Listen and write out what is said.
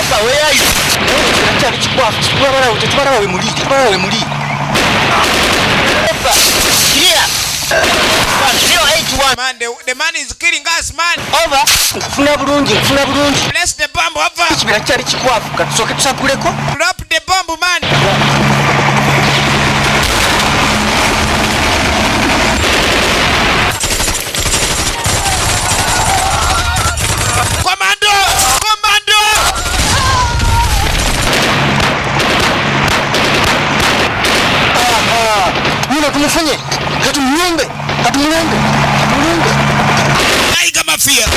Papa, where are you? Cyari kikwafu, tubara we muri. Papa, here. 081. Man, the man is killing us, man. Over. Kufuna bulungi. Place the bomb over. Kibira cyari kikwafu, katusoke tusakuleko. Drop the bomb, man. Tumufanye. Hatumulombe. Aiga mafia.